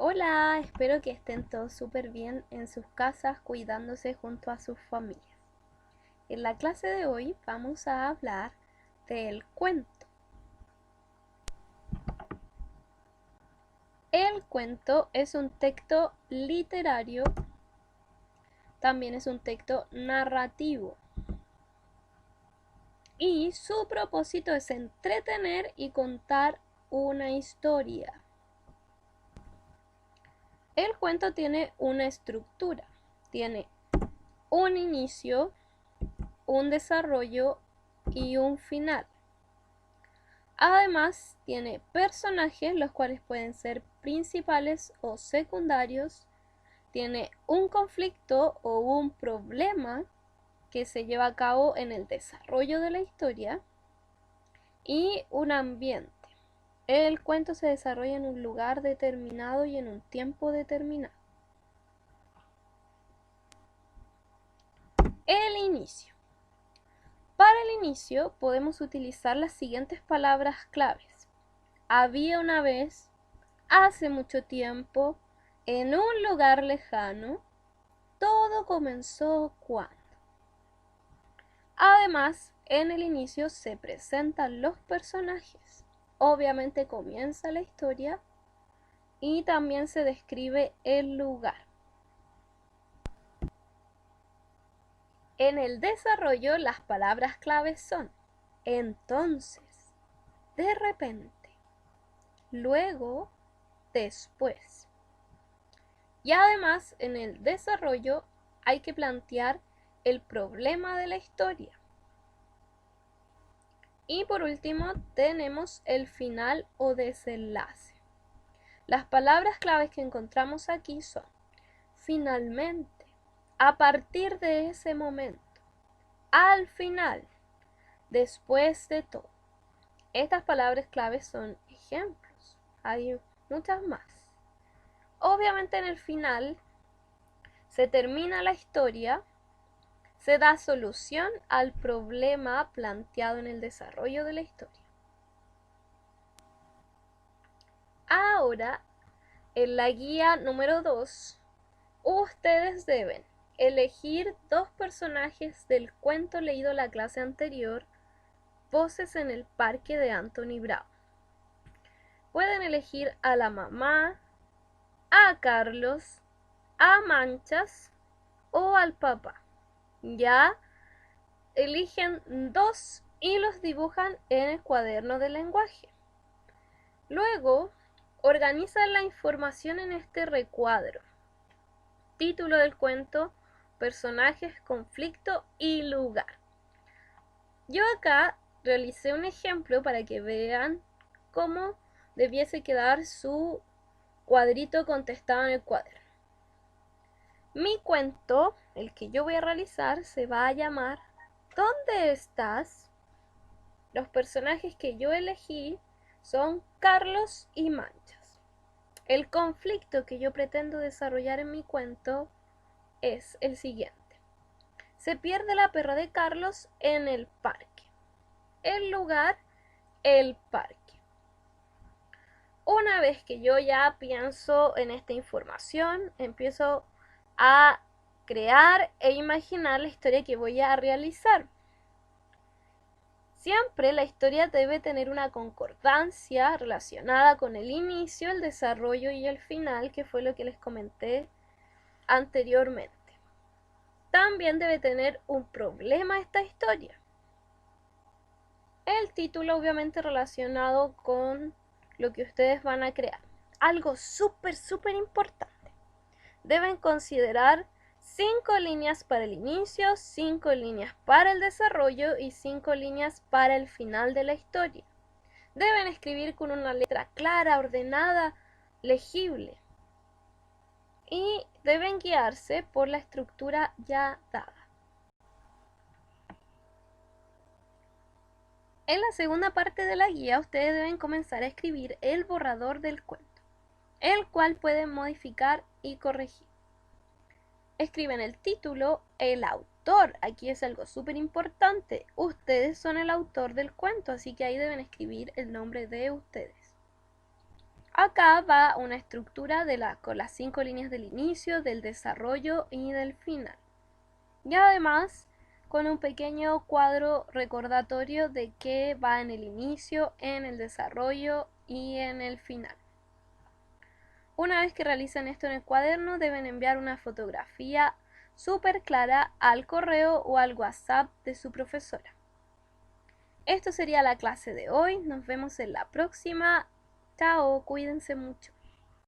Hola, espero que estén todos súper bien en sus casas cuidándose junto a sus familias. En la clase de hoy vamos a hablar del cuento. El cuento es un texto literario, también es un texto narrativo y su propósito es entretener y contar una historia. El cuento tiene una estructura, tiene un inicio, un desarrollo y un final. Además, tiene personajes, los cuales pueden ser principales o secundarios. Tiene un conflicto o un problema que se lleva a cabo en el desarrollo de la historia y un ambiente. El cuento se desarrolla en un lugar determinado y en un tiempo determinado. El inicio. Para el inicio podemos utilizar las siguientes palabras claves. Había una vez, hace mucho tiempo, en un lugar lejano, todo comenzó cuando. Además, en el inicio se presentan los personajes. Obviamente comienza la historia y también se describe el lugar. En el desarrollo las palabras claves son entonces, de repente, luego, después. Y además en el desarrollo hay que plantear el problema de la historia. Y por último tenemos el final o desenlace. Las palabras claves que encontramos aquí son finalmente, a partir de ese momento, al final, después de todo. Estas palabras claves son ejemplos. Hay muchas más. Obviamente en el final se termina la historia, se da solución al problema planteado en el desarrollo de la historia. Ahora, en la guía número 2, ustedes deben elegir dos personajes del cuento leído la clase anterior, Voces en el parque de Anthony Brown. Pueden elegir a la mamá, a Carlos, a Manchas o al papá. Ya eligen dos y los dibujan en el cuaderno de lenguaje. Luego, organizan la información en este recuadro. Título del cuento, personajes, conflicto y lugar. Yo acá realicé un ejemplo para que vean cómo debiese quedar su cuadrito contestado en el cuaderno. Mi cuento, el que yo voy a realizar, se va a llamar ¿Dónde estás? Los personajes que yo elegí son Carlos y Manchas. El conflicto que yo pretendo desarrollar en mi cuento es el siguiente. Se pierde la perra de Carlos en el parque. El lugar, el parque. Una vez que yo ya pienso en esta información, empiezo a crear e imaginar la historia que voy a realizar. Siempre la historia debe tener una concordancia relacionada con el inicio, el desarrollo y el final, que fue lo que les comenté anteriormente. También debe tener un problema esta historia. El título obviamente relacionado con lo que ustedes van a crear. Algo súper importante. Deben considerar 5 líneas para el inicio, 5 líneas para el desarrollo y 5 líneas para el final de la historia. Deben escribir con una letra clara, ordenada, legible. Y deben guiarse por la estructura ya dada. En la segunda parte de la guía, ustedes deben comenzar a escribir el borrador del cuento, el cual pueden modificar y corregir. Escriben el título, el autor, aquí es algo súper importante, ustedes son el autor del cuento, así que ahí deben escribir el nombre de ustedes. Acá va una estructura con las 5 líneas del inicio, del desarrollo y del final. Y además con un pequeño cuadro recordatorio de qué va en el inicio, en el desarrollo y en el final. Una vez que realicen esto en el cuaderno, deben enviar una fotografía súper clara al correo o al WhatsApp de su profesora. Esto sería la clase de hoy. Nos vemos en la próxima. Chao, cuídense mucho.